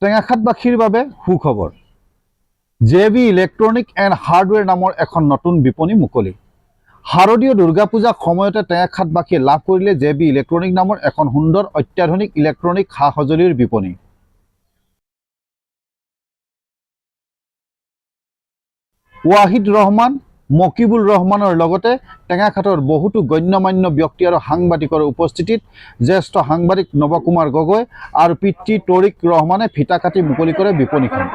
টেঙাখাটবাসীৰ বাবে সুখবৰ। Jebi electronic and hardware নামৰ এখন নতুন বিপণী মুকলি। শাৰদীয় দুৰ্গা পূজাৰ সময়তে টেঙাখাটবাসীয়ে লাভ কৰিলে জেবি ইলেক্ট্ৰনিক নামৰ এখন সুন্দৰ অত্যাধুনিক ইলেক্ট্ৰনিক সা সঁজুলিৰ বিপণী। ৱাহিদ ৰহমান, মকিবুল ৰহমানৰ লগতে টেঙাখাটৰ বহুতো গণ্যমান্য ব্যক্তি আৰু সাংবাদিকৰ উপস্থিতিত জ্যেষ্ঠ সাংবাদিক নৱকুমাৰ গগৈ আৰু পিতৃ তৰিক ৰহমানে ফিতা কাটি মুকলি কৰে বিপণীখন।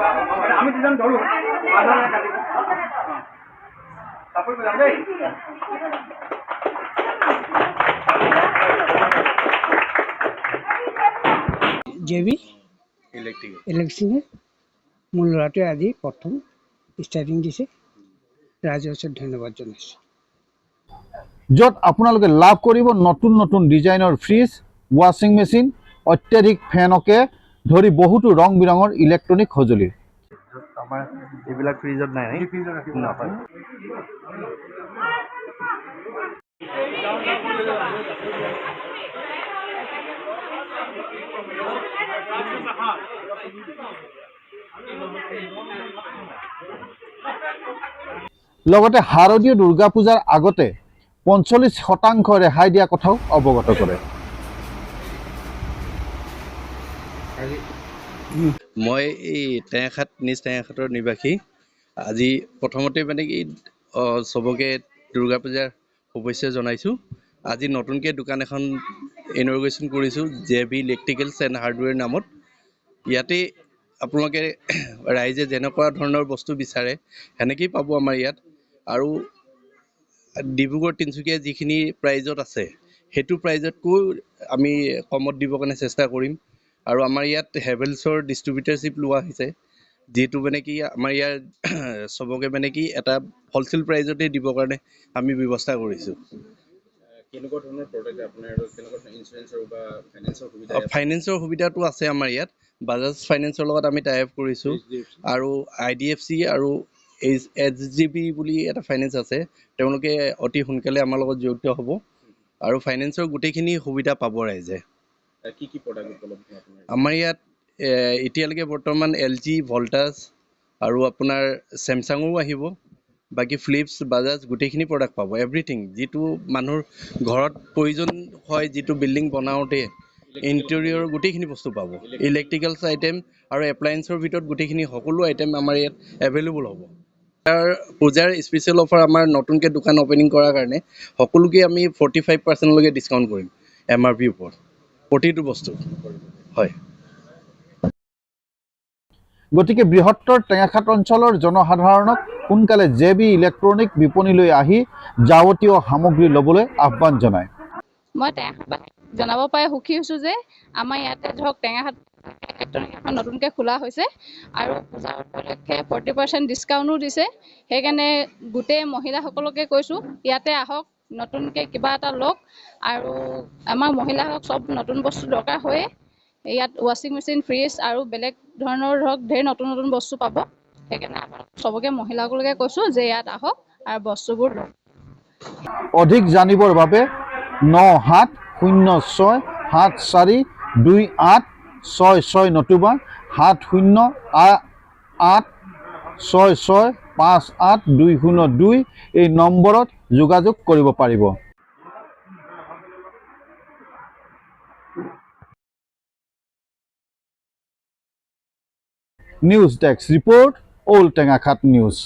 জেবি ইলেক্ট্ৰিক মোৰ ল'ৰাটোৱে আজি প্ৰথম ষ্টাৰ্টিং দিছে, ৰাইজৰ ওচৰত ধন্যবাদ জনাইছোঁ। য'ত আপোনালোকে লাভ কৰিব নতুন নতুন ডিজাইনৰ ফ্ৰিজ, ৱাশ্বিং মেচিন, অত্যাধিক ফেনকে ধৰি বহুতো ৰং বিৰঙৰ ইলেক্ট্ৰনিক সঁজুলি। আমাৰ এইবিলাক ফ্ৰিজত নাই নহয়। লগতে শাৰদীয় দুৰ্গা পূজাৰ আগতে 45% ৰেহাই দিয়া কথাও অৱগত কৰে। মই এই নিজ টেঙাখাটৰ নিবাসী। আজি প্ৰথমতে মানে কি চবকে দুৰ্গা পূজাৰ শুভেচ্ছা জনাইছোঁ। আজি নতুনকৈ দোকান এখন ইন'গ্ৰেশ্যন কৰিছোঁ জেবি ইলেক্ট্ৰিকেলছ এণ্ড হাৰ্ডৱেৰ নামত। ইয়াতে আপোনালোকে ৰাইজে যেনেকুৱা ধৰণৰ বস্তু বিচাৰে সেনেকেই পাব আমাৰ ইয়াত। আৰু ডিব্ৰুগড় তিনিচুকীয়া যিখিনি প্ৰাইজত আছে সেইটো প্ৰাইজতকৈ আমি কমত দিবৰ কাৰণে চেষ্টা কৰিম। আৰু আমাৰ ইয়াত হেভেলছৰ ডিষ্ট্ৰিবিউটাৰশ্বিপ লোৱা হৈছে, যিহেতু মানে কি আমাৰ ইয়াৰ চবকে মানে কি এটা হ'লচেল প্ৰাইজতে দিবৰ কাৰণে আমি ব্যৱস্থা কৰিছোঁ। কেনেকুৱা ধৰণৰ প্ৰডাক্ট আপোনাৰ আৰু কেনেকুৱা ইঞ্চুৰেঞ্চৰ বা ফাইনেন্সৰ সুবিধা? ফাইনেন্সৰ সুবিধাটো আছে আমাৰ ইয়াত। বাজাজ ফাইনেন্সৰ লগত আমি টাই আপ কৰিছোঁ আৰু IDFC আৰু HDB বুলি এটা ফাইনেন্স আছে, তেওঁলোকে অতি সোনকালে আমাৰ লগত জড়িত হ'ব আৰু ফাইনেন্সৰ গোটেইখিনি সুবিধা পাব ৰাইজে। কি কি প্ৰডাক্ট উপলব্ধ আপোনাৰ? আমাৰ ইয়াত এতিয়ালৈকে বৰ্তমান LG, ভল্টাছ আৰু আপোনাৰ চেমচাঙো আহিব, বাকী ফিলিপছ, বাজাজ গোটেইখিনি প্ৰডাক্ট পাব, এভৰিথিং যিটো মানুহৰ ঘৰত প্ৰয়োজন হয়, যিটো বিল্ডিং বনাওঁতে ইণ্টেৰিয়ৰ গোটেইখিনি বস্তু পাব। ইলেক্ট্ৰিকেলছ আইটেম আৰু এপ্লায়েন্সৰ ভিতৰত গোটেইখিনি সকলো আইটেম আমাৰ ইয়াত এভেইলেবল হ'ব। পূজাৰ স্পেচিয়েল অফাৰ আমাৰ নতুনকৈ দোকান অপেনিং কৰাৰ কাৰণে সকলোকে আমি 45%লৈকে ডিছকাউণ্ট কৰিম MRP ওপৰত প্ৰতিটো বস্তু। হয়। গতিকে বৃহত্তৰ টেঙাখাট অঞ্চলৰ জনসাধাৰণক সোনকালে জেবি ইলেক্ট্ৰনিক বিপণীলৈ আহি যাৱতীয় সামগ্ৰী ল'বলৈ আহ্বান জনায়। মই টেঙাখাট জনাব পাই সুখী হৈছোঁ যে আমাৰ ইয়াতে ধৰক টেঙাখাট ইলেক্ট্ৰনিক এখন নতুনকৈ খোলা হৈছে আৰু পূজাৰ উপলক্ষে 40% ডিছকাউণ্টো দিছে। সেইকাৰণে গোটেই মহিলাসকলকে কৈছোঁ ইয়াতে আহক, নতুনকৈ কিবা এটা লওক। আৰু আমাৰ মহিলাসকলক চব নতুন বস্তু দৰকাৰ হয়ে। ইয়াত ৱাশ্বিং মেচিন, ফ্ৰিজ আৰু বেলেগ ধৰণৰ ধৰক ঢেৰ নতুন নতুন বস্তু পাব। সেইকাৰণে চবকে মহিলাসকলকে কৈছোঁ যে ইয়াত আহক আৰু বস্তুবোৰ লওক। অধিক জানিবৰ বাবে 9706742866 নতুবা 7086658202 এই নম্বৰত যোগাযোগ কৰিব পাৰিব। News desk report, old Tengakhat news.